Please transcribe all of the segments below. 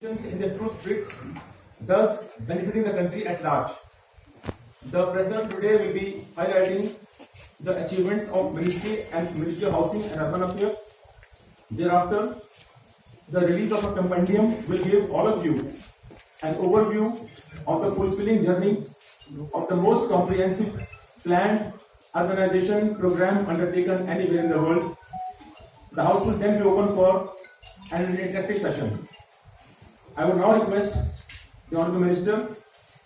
in the true streets, thus benefiting the country at large. The president today will be highlighting the achievements of Ministry of Housing and Urban Affairs. Thereafter, the release of a compendium will give all of you an overview of the fulfilling journey of the most comprehensive planned urbanization program undertaken anywhere in the world. The house will then be open for an interactive session. I would now request the Honourable Minister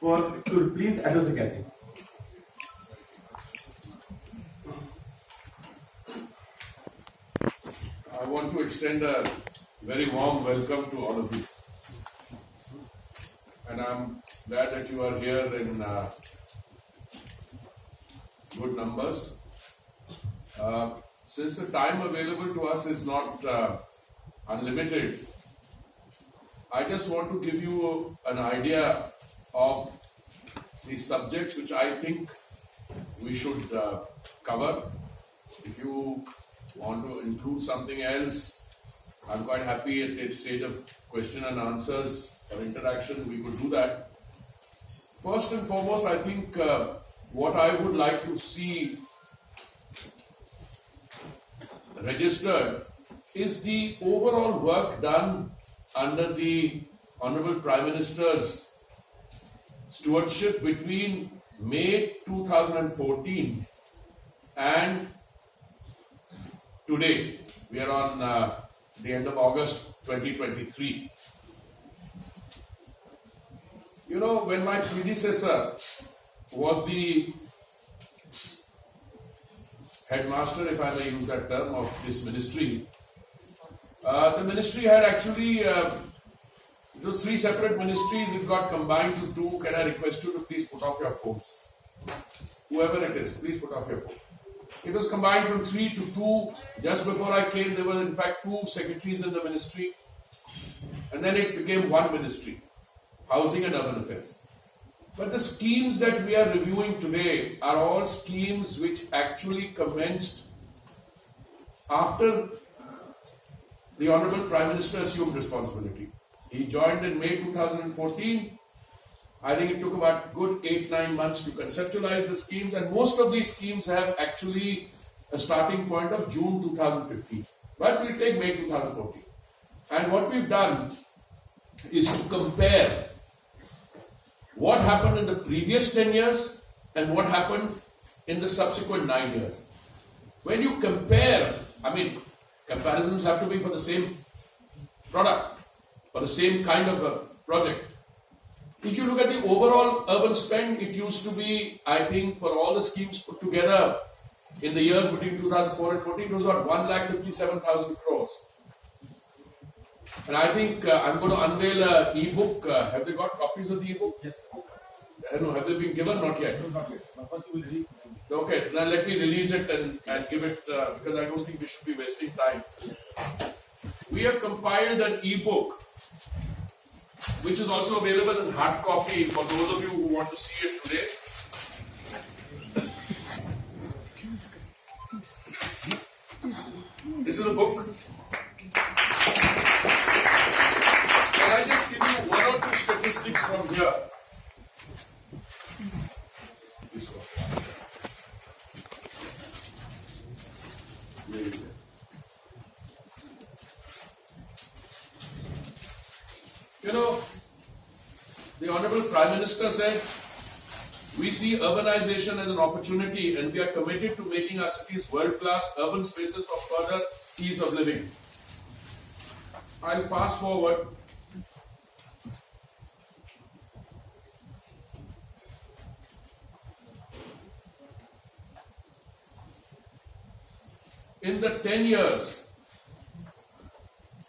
to please address the gathering. I want to extend a very warm welcome to all of you. And I'm glad that you are here in good numbers. Since the time available to us is not unlimited, I just want to give you an idea of the subjects which I think we should cover. If you want to include something else, I'm quite happy at the stage of question and answers or interaction, we could do that. First and foremost, I think what I would like to see registered is the overall work done under the Honorable Prime Minister's stewardship between May 2014 and today. We are on the end of August 2023. You know, when my predecessor was the headmaster, if I may use that term, of this ministry, the ministry had actually, those three separate ministries, it got combined to two. Can I request you to please put off your phones? Whoever it is, please put off your phone. It was combined from 3 to 2. Just before I came, there were in fact 2 secretaries in the ministry. And then it became one ministry, Housing and Urban Affairs. But the schemes that we are reviewing today are all schemes which actually commenced after the Honourable Prime Minister assumed responsibility. He joined in May 2014. I think it took about good 8-9 months to conceptualize the schemes, and most of these schemes have actually a starting point of June 2015. But we'll take May 2014. And what we've done is to compare what happened in the previous 10 years and what happened in the subsequent 9 years. When you compare, comparisons have to be for the same product, for the same kind of a project. If you look at the overall urban spend, it used to be, I think, for all the schemes put together in the years between 2004 and 14, it was about 1,57,000 crores. And I think I'm going to unveil an e-book. Have they got copies of the e-book? Yes. No, have they been given? Not yet. No, not yet. First you will read. Okay, now let me release it and give it, because I don't think we should be wasting time. We have compiled an e-book, which is also available in hard copy for those of you who want to see it today. This is a book. Can I just give you 1 or 2 statistics from here? Please go. You know, the Honourable Prime Minister said, we see urbanization as an opportunity and we are committed to making our cities world-class urban spaces for further ease of living. I'll fast forward. In the 10 years,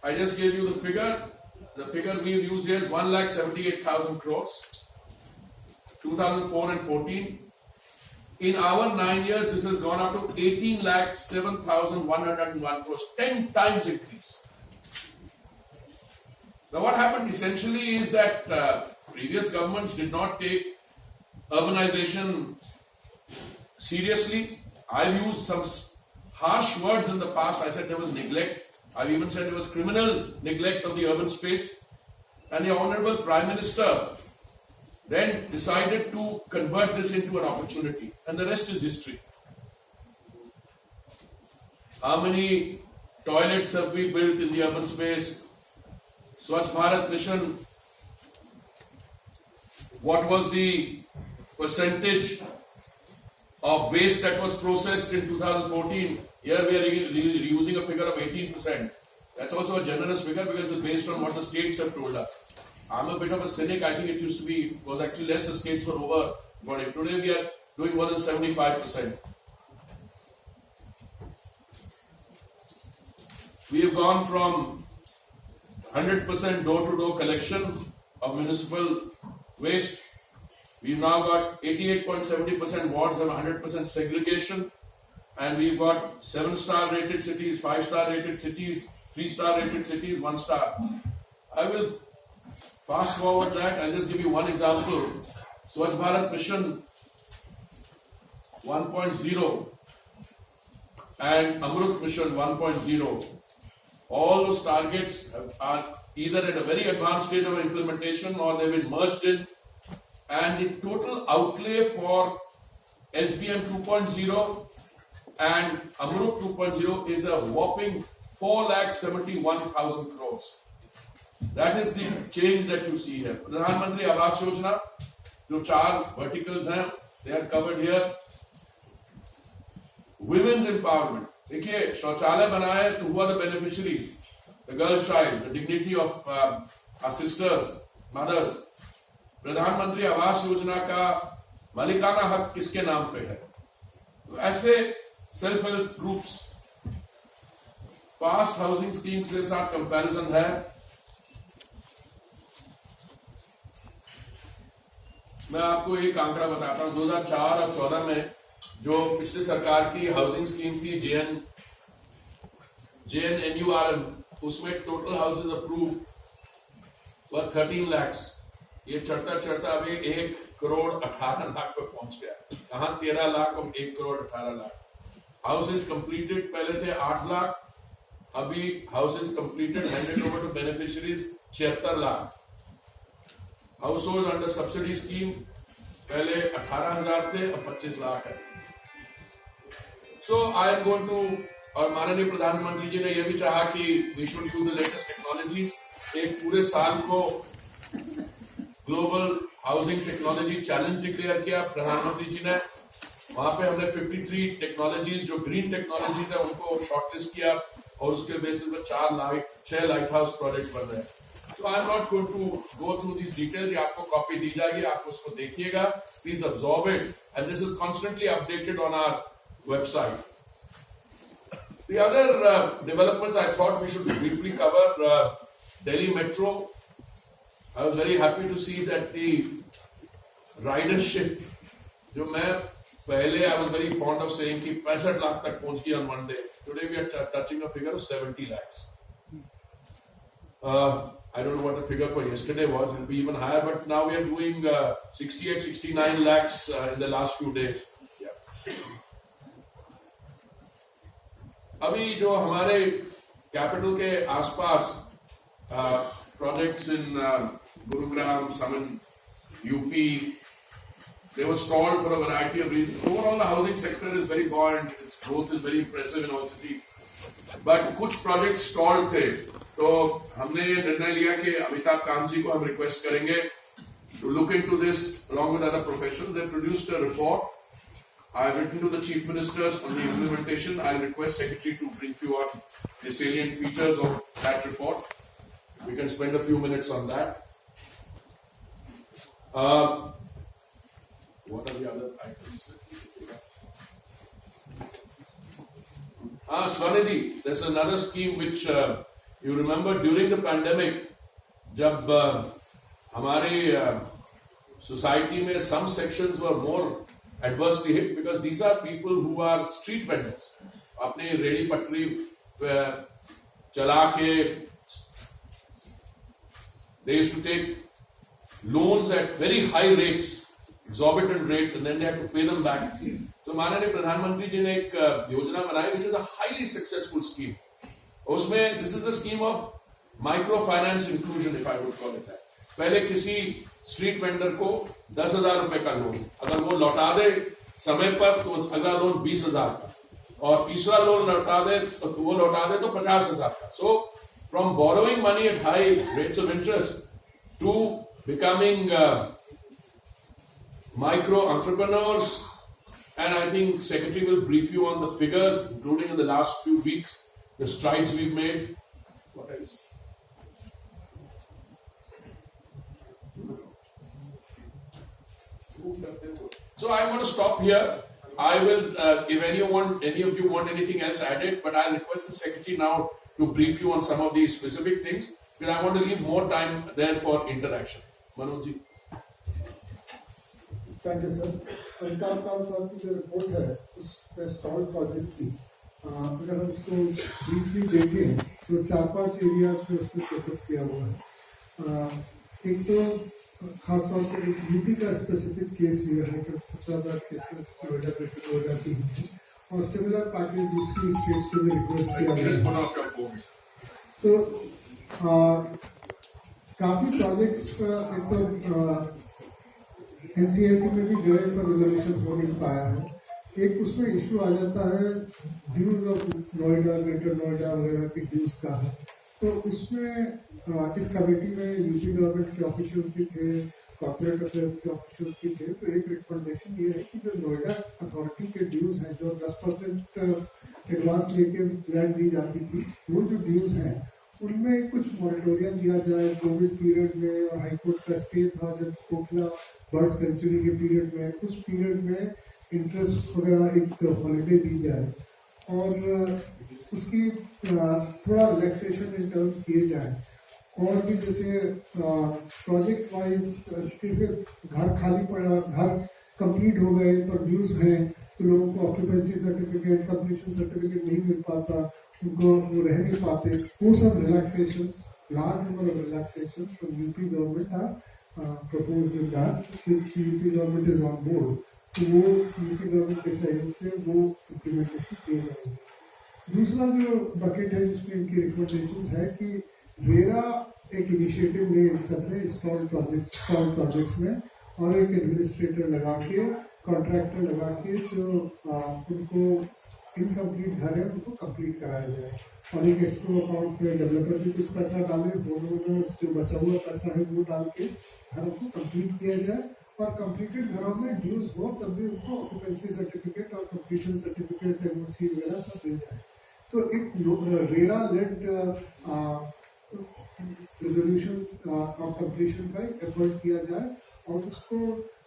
I just gave you the figure. The figure we've used here is 1,78,000 crores, 2004 and 14. In our 9 years, this has gone up to 18,07,101 crores, 10 times increase. Now what happened essentially is that previous governments did not take urbanization seriously. I've used some harsh words in the past. I said there was neglect. I've even said there was criminal neglect of the urban space. And the Honorable Prime Minister then decided to convert this into an opportunity. And the rest is history. How many toilets have we built in the urban space? Swachh Bharat Mission, what was the percentage of waste that was processed in 2014? Here we are using a figure of 18%. That's also a generous figure because it's based on what the states have told us. I'm a bit of a cynic. I think it was actually less. The states were over. But today we are doing more than 75%. We have gone from 100% door-to-door collection of municipal waste. We've now got 88.70% wards have 100% segregation. And we've got 7-star rated cities, 5-star rated cities, 3-star rated cities, 1-star. I will fast forward that. I'll just give you one example. Swachh Bharat Mission 1.0 and Amrut Mission 1.0. All those targets are either at a very advanced stage of implementation or they've been merged in. And the total outlay for SBM 2.0 and Amrut 2.0 is a whopping 4,71,000 crores. That is the change that you see here. Pradhan Mantri Awas Yojana, जो 4 verticals हैं, they are covered here. Women's empowerment. देखिए शौचालय बनाए तो who are the beneficiaries? The girl child, the dignity of our sisters, mothers. प्रधानमंत्री आवास योजना का मालिकाना हक किसके नाम पे है? तो ऐसे self help groups past housing scheme के साथ कंपैरिजन है. मैं आपको एक आंकड़ा बताता हूं. 2004 और 2014 में जो पिछली सरकार की हाउसिंग स्कीम थी JNNURM, उसमें टोटल हाउसेज अप्रूव वर 13 lakhs. ये चढ़ता चढ़ता अभी 1,18,00,000 पे पहुंच गया. कहां 13 लाख और 1,18,00,000. हाउसेज कंप्लीटेड पहले थे 8 लाख, अभी houses completed handed over to beneficiaries 76 lakh. House hold under subsidy scheme पहले 18,000 थे, अब 25 लाख है. So I am going to, और माननीय प्रधानमंत्री जी ने यह भी चाहा कि we should use the latest technologies. एक पूरे साल को global housing technology challenge declare किया प्रधानमंत्री जी ने. वहां पे हमने 53 टेक्नोलॉजीज जो ग्रीन टेक्नोलॉजीज है उनको शॉर्टलिस्ट किया और उसके बेसिस पे 6 लाइट हाउस प्रोजेक्ट बन रहे हैं. So I am not going to go through these details. ये आपको कॉपी दी जाएगी, आप उसको देखिएगा. Please absorb it, and this is constantly updated on our website. The other developments I thought we should briefly cover. Delhi Metro. I was very happy to see that the ridership, जो मैं पहले I was very fond of saying कि 65 लाख तक पहुंच गई on Monday. Today we are touching a figure of 70 lakhs. I don't know what the figure for yesterday was. It will be even higher, but now we are doing 68, 69 lakhs in the last few days. Yeah. अभी जो हमारे capital के आसपास projects in Gurugram, Saman, UP, they were stalled for a variety of reasons. Overall, the housing sector is very buoyant. Its growth is very impressive in all cities. But कुछ projects stalled थे. तो हमने ये निर्णय लिया कि अमिताभ कांत जी को हम रिक्वेस्ट करेंगे to look into this along with other professionals. They produced a report. I have written to the chief ministers on the implementation. I request secretary to brief you on the salient features of that report. We can spend a few minutes on that. What are the other items that we take up? Swanidhi, there's another scheme which you remember during the pandemic, जब हमारी society में some sections were more adversely hit because these are people who are street vendors. अपनी ready पटरी चला के they used to take loans at very high rates, exorbitant rates, and then they had to pay them back. So माननीय प्रधानमंत्री जी ने एक योजना बनाई which is a highly successful scheme. उसमें this is a scheme of microfinance inclusion, if I would call it that. पहले किसी street vendor को 10,000 रुपए का लोन, अगर वो लौटा दे समय पर तो अगला लोन 20,000 का, और तीसरा लोन लौटा दे तो वो लौटा दे तो 50,000 का. So from borrowing money at high rates of interest to becoming micro entrepreneurs, and I think Secretary will brief you on the figures, including in the last few weeks, the strides we've made. What else? So I'm going to stop here. I will, if any of you want anything else added, but I'll request the Secretary now to brief you on some of these specific things, because I want to leave more time there for interaction. Manoj ji. Thank you sir. Amitabh Kant साहब की जो report है उसमें stall projects की, अगर हम उसको briefly देखें तो 4-5 एरियाज पे उस पर फोकस किया हुआ है. एक तो खासतौर पे एक यूपी का स्पेसिफिक केस लिया है कि सबसे ज़्यादा केसेस नोएडा की हैं, और सिमिलर पैकेज दूसरी स्टेट्स को भी रिक्वेस्ट किया गया है. तो काफ़ी प्रोजेक्ट्स एक तो एनसीएलटी में भी गए पर रिजोल्यूशन हो नहीं पाया है. एक उसमें इशू आ जाता है dues of Noida, Greater Noida वगैरह की ड्यूज का है. तो उसमें इस कमेटी में यूपी गवर्नमेंट के ऑफिशियल्स भी थे, कॉर्पोरेट अफेयर्स के ऑफिशियल्स भी थे. तो एक रिकमेंडेशन ये है कि जो नोएडा अथॉरिटी के ड्यूज हैं, जो 10% एडवांस लेके लैंड दी जाती थी, वो जो ड्यूज हैं उनमें कुछ मॉरिटोरियम दिया जाए. कोविड पीरियड में और हाईकोर्ट का स्टे था जब कोखला बर्ड सेंचुरी के पीरियड में, उस पीरियड में इंटरेस्ट वगैरह एक हॉलीडे दी जाए और उसकी थोड़ा रिलैक्सेशन इन टर्म्स किए जाए. और भी जैसे प्रोजेक्ट वाइज जैसे घर खाली पड़ा, घर कंप्लीट हो गए पर ड्यूज हैं तो लोगों को ऑक्यूपेंसी सर्टिफिकेट, कंप्लीशन सर्टिफिकेट नहीं मिल पाता, उनको वो रह नहीं पाते. वो सब relaxations, large number of relaxations from UP government are proposed in that, which UP government is on board. तो वो यूपी गवर्नमेंट के सहयोग से वो इम्प्लीमेंटेशन किए जाएंगे. दूसरा जो बकेट है जिसमें इनकी रिकमेंडेशन है कि रेरा एक इनिशिएटिव ले इन सब में स्टॉल प्रोजेक्ट्स में, और एक एडमिनिस्ट्रेटर लगा के, कॉन्ट्रैक्टर लगा के जो उनको इनकम्प्लीट घर है उनको कंप्लीट कराया जाए. और एक एस्क्रो अकाउंट में डेवलपर भी कुछ पैसा डाले, होमओनर्स जो बचा हुआ पैसा है वो डाल के घरों को कंप्लीट किया जाए. और कंप्लीटेड घरों में ड्यूज हो तब भी उनको ऑक्यूपेंसी सर्टिफिकेट और कंप्लीशन सर्टिफिकेट, एनओसी वगैरह सब मिल जाए. तो एक रेरा लेड रिजोल्यूशन और कंप्लीशन का एफर्ट किया जाए, और उसको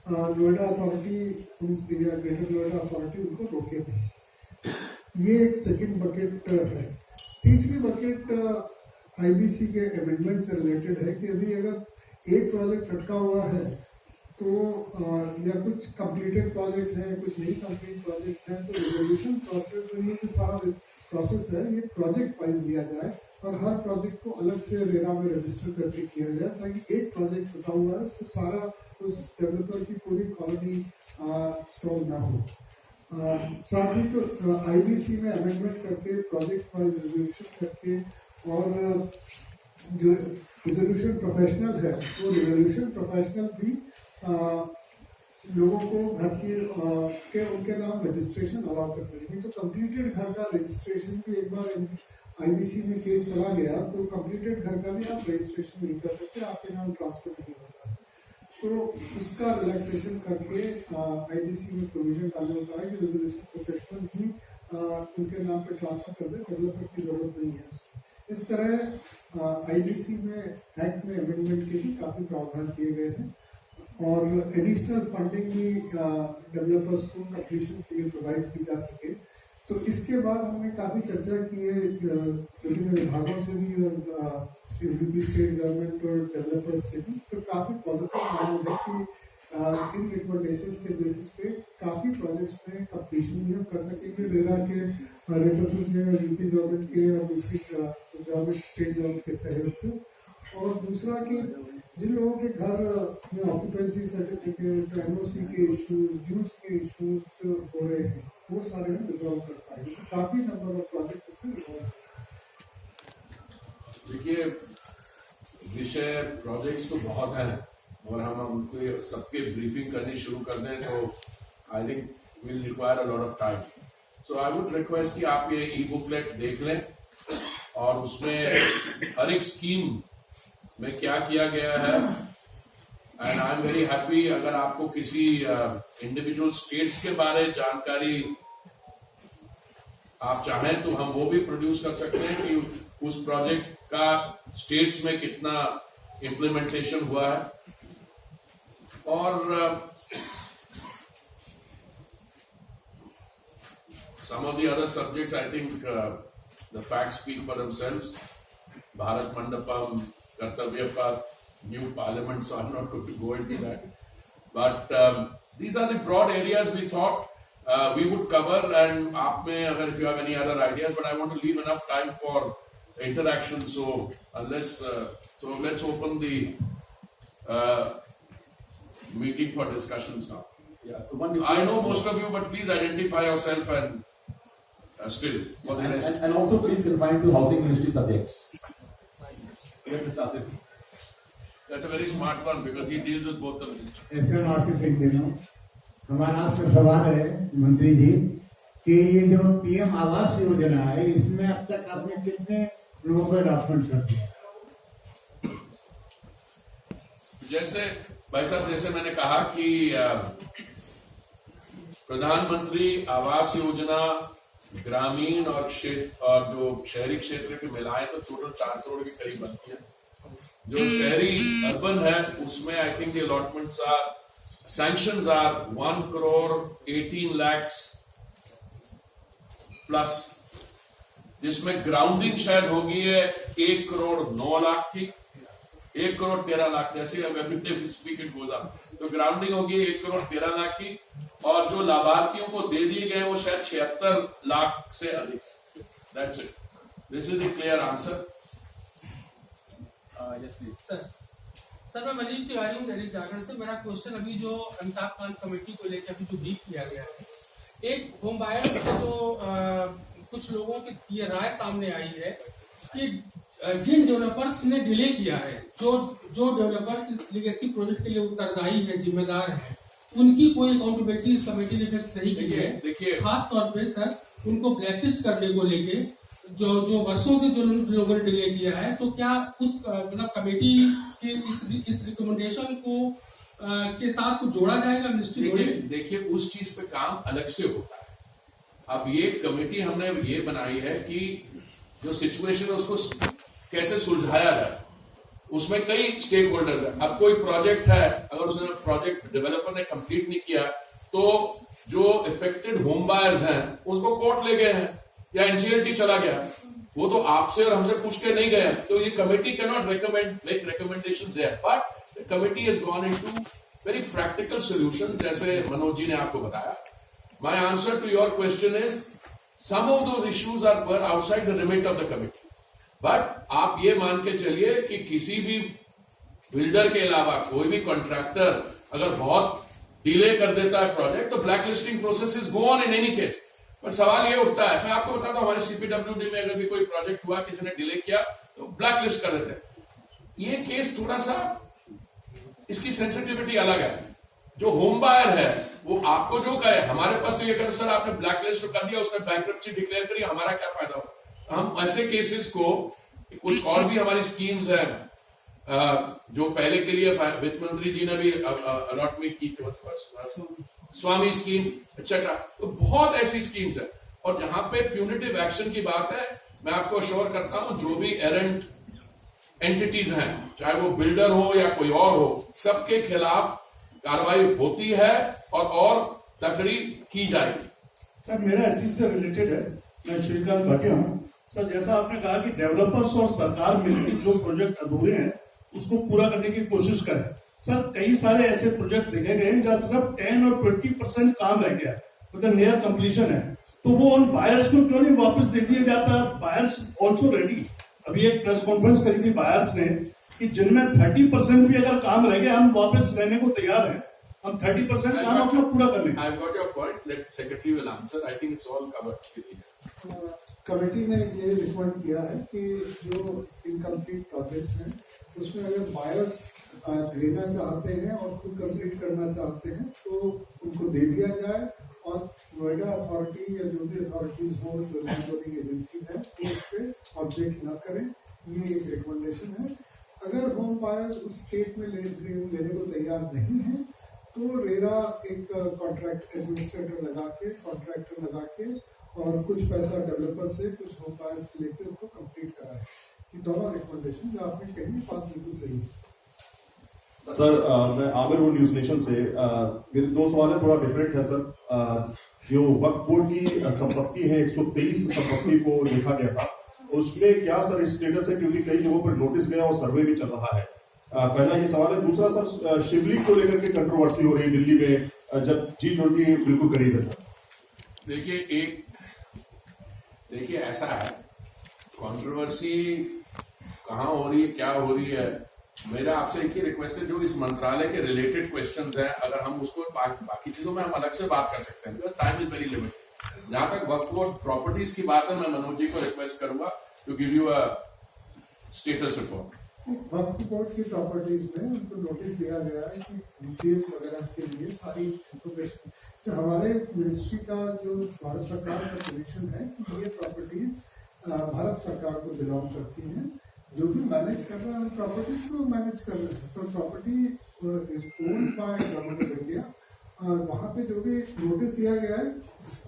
Noida authority, greater Noida authority उनको रोके नहीं. ये एक सेकेंड बकेट है. तीसरी बकेट आईबीसी के अमेंडमेंट से रिलेटेड है कि अभी अगर एक प्रोजेक्ट अटका हुआ है तो या कुछ कंप्लीटेड प्रोजेक्ट्स हैं, कुछ नहीं कंप्लीट प्रोजेक्ट हैं, तो रिजोल्यूशन प्रोसेस, ये जो सारा प्रोसेस है ये प्रोजेक्ट वाइज लिया जाए और हर प्रोजेक्ट को अलग से रेरा में रजिस्टर करके किया जाए, ताकि एक प्रोजेक्ट छुटा हुआ है उससे सारा उस डेवलपर की पूरी कॉलोनी स्टॉल ना हो. साथ ही तो आईबीसी में अमेंडमेंट करके, प्रोजेक्ट वाइज रिजोल्यूशन करके, और जो रिजोल्यूशन प्रोफेशनल है वो रिजोल्यूशन प्रोफेशनल भी लोगों को घर के उनके नाम रजिस्ट्रेशन अलाउ कर सकेंगे. तो कंप्लीटेड घर का रजिस्ट्रेशन भी, एक बार आईबीसी में केस चला गया तो कंप्लीटेड घर का भी आप रजिस्ट्रेशन नहीं कर सकते, आपके नाम ट्रांसफर नहीं होता है. तो उसका रिलैक्सेशन करके आईबीसी में प्रोविजन डालना होता है कि रेजोल्यूशन प्रोफेशनल ही उनके नाम पे ट्रांसफर कर दे, डेवलपर की जरूरत नहीं है उसकी. इस तरह आईबीसी में एक्ट में अमेंडमेंट के भी काफ़ी प्रावधान किए गए हैं, और एडिशनल फंडिंग भी डेवलपर्स को कंप्लीशन के लिए प्रोवाइड की जा सके. तो इसके बाद हमने काफ़ी चर्चा की है विभिन्न विभागों से भी, और यूपी स्टेट गवर्नमेंट और डेवलपर्स से भी. तो काफ़ी पॉजिटिव माहौल है कि इन रिकमेंडेशंस के बेसिस पे काफ़ी प्रोजेक्ट्स में कंप्लीशन भी हम कर सकेंगे रेरा के, रेतसुल में, और यूपी गवर्नमेंट के, और दूसरी गवर्नमेंट, स्टेट गवर्नमेंट के सहयोग से. और दूसरा कि जिन लोगों के घर में ऑक्यूपेंसी सर्टिफिकेट, एनओसी के इश्यूज, ड्यूज के इश्यूज हो रहे हैं, वो सारे हम रिजॉल्व कर पाएंगे. तो काफ़ी नंबर ऑफ प्रोजेक्ट्स इससे रिजॉल्व. देखिए, विषय प्रोजेक्ट्स तो बहुत हैं और हम उनको सबके ब्रीफिंग करनी शुरू कर दें तो I think will require a lot of time. So I would request कि आप ये ई बुकलेट देख लें और उसमें हर एक स्कीम में क्या किया गया है. And I am very happy अगर आपको किसी इंडिविजुअल स्टेट्स के बारे जानकारी आप चाहें तो हम वो भी प्रोड्यूस कर सकते हैं कि उस प्रोजेक्ट का स्टेट्स में कितना इम्प्लीमेंटेशन हुआ है. और some of the other subjects I think the facts speak for themselves. Bharat Mandapam, Kartavya Path, new parliament, so I'm not going to go into that. But these are the broad areas we thought we would cover, and if you have any other ideas, but I want to leave enough time for interaction. So let's open the meeting for discussions now. Yeah, so one I know most of you, but please identify yourself and still for the rest. and also please confine to housing ministry subjects. Yes, Mr. Asif. That's a very smart one because he deals with both the ministries. ऐसे में आसिफ लिख देना. हमारा आपसे सवाल है मंत्री जी कि ये जो पीएम आवास योजना है इसमें अब तक आपने कितने लोगों को अलॉटमेंट कर दिया? जैसे भाई साहब, जैसे मैंने कहा कि प्रधानमंत्री आवास योजना ग्रामीण और जो शहरी क्षेत्र के मिलाए तो टोटल 4 करोड़ के करीब बनती है. जो शहरी अर्बन है उसमें I think the allotments are sanctions are 1 crore 18 lakhs प्लस, जिसमें ग्राउंडिंग शायद होगी है 1 crore 9 लाख की, 1 crore 13 लाख, जैसे अब स्पीक इट गोज अप तो ग्राउंडिंग होगी 1 crore 13 लाख की, और जो लाभार्थियों को दे दिए गए वो शायद 76 लाख से अधिक. That's it. This is the clear answer. Yes, please. Sir मैं मनीष तिवारी हूँ दैनिक जागरण से. मेरा क्वेश्चन अभी जो अमिताभ कांत कमेटी को लेकर अभी जो ब्रीफ किया गया है, एक होम बायर के जो कुछ लोगों की ये राय सामने आई है कि जिन डेवलपर्स ने डिले किया है, जो डेवलपर्स इस लीगेसी प्रोजेक्ट के लिए उत्तरदायी है, जिम्मेदार है, उनकी कोई अकाउंटेबिलिटी इस कमेटी ने फिक्स नहीं की है. देखिए, खास तौर पे सर उनको ब्लैकलिस्ट करने को लेके जो वर्षों से जो लोगों ने डिले किया है, तो क्या उस मतलब कमेटी के इस रिकमेंडेशन को के साथ कुछ जोड़ा जाएगा मिनिस्ट्री? देखिए उस चीज पे काम अलग से होता है. अब ये कमेटी हमने ये बनाई है कि जो सिचुएशन है उसको कैसे सुलझाया जाए. उसमें कई स्टेक होल्डर्स है. अब कोई प्रोजेक्ट है, अगर उसने प्रोजेक्ट डेवलपर ने कंप्लीट नहीं किया तो जो इफेक्टेड होम बायर्स हैं उसको कोर्ट ले गए हैं या एनसीएलटी चला गया, वो तो आपसे और हमसे पूछ के नहीं गए. तो ये committee can not make recommendation there, but the committee has gone into very practical solution. जैसे मनोज जी ने आपको बताया, my answer to your question is some of those issues are outside the remit of the committee. But आप ये मान के चलिए कि किसी भी बिल्डर के अलावा कोई भी कॉन्ट्रैक्टर अगर बहुत डिले कर देता है प्रोजेक्ट तो black listing process is go on in any case. पर सवाल ये उठता है, मैं आपको बताता हूं, हमारे सीपीडब्ल्यूडी में अगर भी कोई प्रोजेक्ट हुआ, किसी ने डिले किया तो ब्लैक लिस्ट कर देते हैं. ये केस थोड़ा सा इसकी सेंसिटिविटी अलग है. जो होम बायर है वो आपको जो कहे, हमारे पास तो ये कर सर आपने ब्लैक लिस्ट कर दिया, उसने बैंक्रप्सी डिक्लेयर करी, हमारा क्या फायदा हो. हम ऐसे केसेस को, कुछ और भी हमारी स्कीम्स हैं जो पहले के लिए वित्त मंत्री जी ने भी अलॉटमेंट की थी, स्वामी स्कीम एक्सेट्रा. तो बहुत ऐसी स्कीम्स है. और जहां पे प्यूनिटिव एक्शन की बात है, मैं आपको अश्योर करता हूं जो भी एरेंट एंटिटीज हैं, चाहे वो बिल्डर हो या कोई और हो, सबके खिलाफ कार्रवाई होती है और तकड़ी की जाएगी. सर मेरा इसी से रिलेटेड है. मैं श्रीकांत भाटिया हूँ. सर जैसा आपने कहा कि डेवलपर्स और सरकार मिलकर जो प्रोजेक्ट अधूरे हैं उसको पूरा करने की कोशिश करें. सर कई सारे ऐसे प्रोजेक्ट देखे गए हैं जहाँ सिर्फ 10 और 20% काम रह गया, मतलब नियर कंप्लीशन है, तो वो उन बायर्स को क्यों नहीं वापस दे दिया जाता? Buyers also ready. अभी एक प्रेस कॉन्फ्रेंस करी थी बायर्स ने कि जिनमें 30% भी अगर काम रह गया हम वापस लेने को तैयार हैं. हम 30% काम अपना पूरा कर लेंगे. I've got your point. Let secretary will answer. I think it's all covered. Committee ने ये रिकमेंड किया है कि जो इनकम्प्लीट प्रोजेक्ट्स हैं उसमें अगर बायर्स लेना चाहते हैं और खुद कंप्लीट करना चाहते हैं तो उनको दे दिया जाए, और नोएडा अथॉरिटी या जो भी अथॉरिटीज हो जो लैंड होल्डिंग एजेंसीज हैं वो उस पर ऑब्जेक्ट ना करें। ये एक रिकमेंडेशन है। अगर होम बायर्स उस स्टेट में लेने को तैयार नहीं है तो रेरा एक कॉन्ट्रैक्टर लगा के और कुछ पैसा डेवलपर से कुछ होम बायर्स से लेकर उनको कंप्लीट कराए। ये दोनों रिकमेंडेशन जो आपने कही बात बिल्कुल सही है। सर मैं आमिर हूँ न्यूज नेशन से। मेरे दो सवाल है, थोड़ा डिफरेंट है सर। जो वक्फ बोर्ड की संपत्ति है 123 संपत्ति को देखा गया था, उसमें क्या सर स्टेटस है, क्योंकि कई जगहों पर नोटिस गया और सर्वे भी चल रहा है। पहला ये सवाल है। दूसरा सर, शिवलिंग को लेकर के कंट्रोवर्सी हो रही है दिल्ली में, जब G20 बिल्कुल करीब है सर। देखिए ऐसा है, कंट्रोवर्सी कहाँ हो रही है, क्या हो रही है, मेरा आपसे एक ही रिक्वेस्ट है, जो इस मंत्रालय के रिलेटेड क्वेश्चंस हैं, अगर हम उसको बाकी चीजों में हम अलग से बात कर सकते हैं, because time is very limited. जहां तक वक्फ बोर्ड प्रॉपर्टीज की बात है, मैं मनोज जी को रिक्वेस्ट करूंगा to give you a status report. वक्फ बोर्ड की प्रॉपर्टीज में उनको नोटिस दिया गया है कि डिटेल्स वगैरह के लिए सारी इंफॉर्मेशन, जो हमारे मिनिस्ट्री का जो भारत सरकार का पोजीशन है कि ये प्रॉपर्टीज भारत सरकार को बिलोंग करती हैं। जो भी मैनेज कर रहा है प्रॉपर्टीज को मैनेज कर रहे हैं, पर property is owned by government of India. वहाँ पे जो भी नोटिस दिया गया है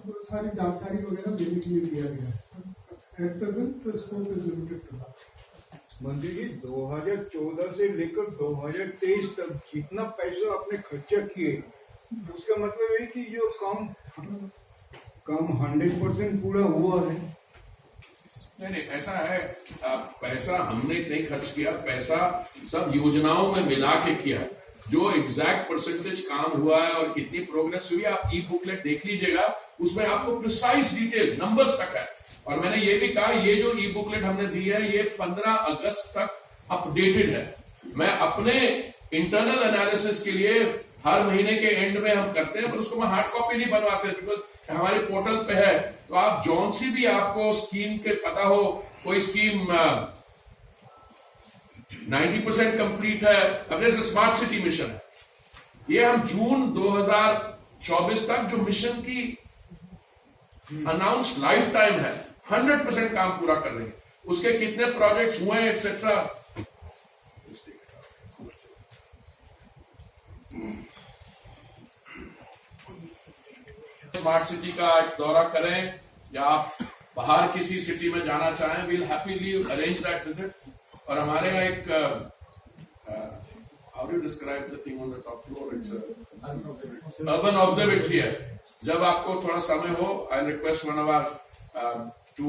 वो सारी जानकारी वगैरह देने के लिए दिया गया है। At present scope is limited to that. मंत्री जी, 2014 से लेकर 2023 तक जितना पैसा आपने खर्चा किए, उसका मतलब है कि जो काम 100% पूरा हुआ है। नहीं, ऐसा है, पैसा हमने नहीं खर्च किया, पैसा सब योजनाओं में मिला के किया। जो एग्जैक्ट परसेंटेज काम हुआ है और कितनी प्रोग्रेस हुई है, आप ई बुकलेट देख लीजिएगा, उसमें आपको प्रिसाइज डिटेल नंबर्स तक है। और मैंने ये भी कहा, ये जो ई बुकलेट हमने दी है ये 15 अगस्त तक अपडेटेड है। मैं अपने इंटरनल एनालिसिस के लिए हर महीने के एंड में हम करते हैं, पर उसको मैं हार्ड कॉपी नहीं बनवाते, बिकॉज हमारे पोर्टल पे है। तो आप जौन सी भी आपको स्कीम के पता हो, कोई स्कीम 90% कंप्लीट है, अब जैसे स्मार्ट सिटी मिशन है, ये हम जून 2024 तक जो मिशन की अनाउंस लाइफ टाइम है, 100% काम पूरा कर देंगे। उसके कितने प्रोजेक्ट्स हुए एक्सेट्रा, स्मार्ट सिटी का एक दौरा करें या आप बाहर किसी सिटी में जाना चाहें, will happily arrange that visit. और हमारे यहाँ एक how do describe the thing on the top floor, it's urban observatory है। जब आपको थोड़ा समय हो, I request one of our to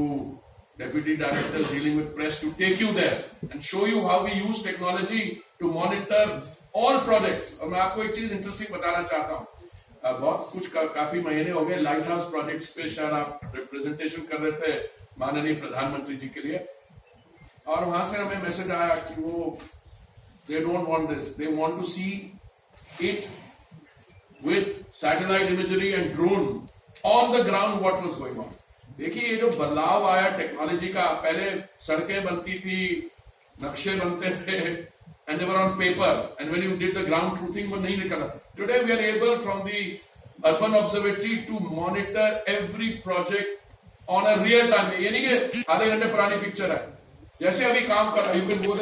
deputy directors dealing with press to take you there and show you how we use technology to monitor all projects। और मैं आपको एक चीज इंटरेस्टिंग बताना चाहता हूँ, बहुत कुछ काफी महीने हो गए लाइट हाउस प्रोजेक्ट्स पे शायद आप रिप्रेजेंटेशन कर रहे थे माननीय प्रधानमंत्री जी के लिए, और वहां से हमें मैसेज आया कि वो they don't want this, they want to see it with satellite imagery and drone on the ground what was going on. देखिए ये जो बदलाव आया टेक्नोलॉजी का, पहले सड़कें बनती थी, नक्शे बनते थे, and they were on paper, and when you did the ground truthing वो नहीं निकला। Today we are able from the urban observatory to monitor every project on a real time। ये नहीं कि आधे घंटे पुरानी पिक्चर है, जैसे अभी काम कर रहा है, you can go there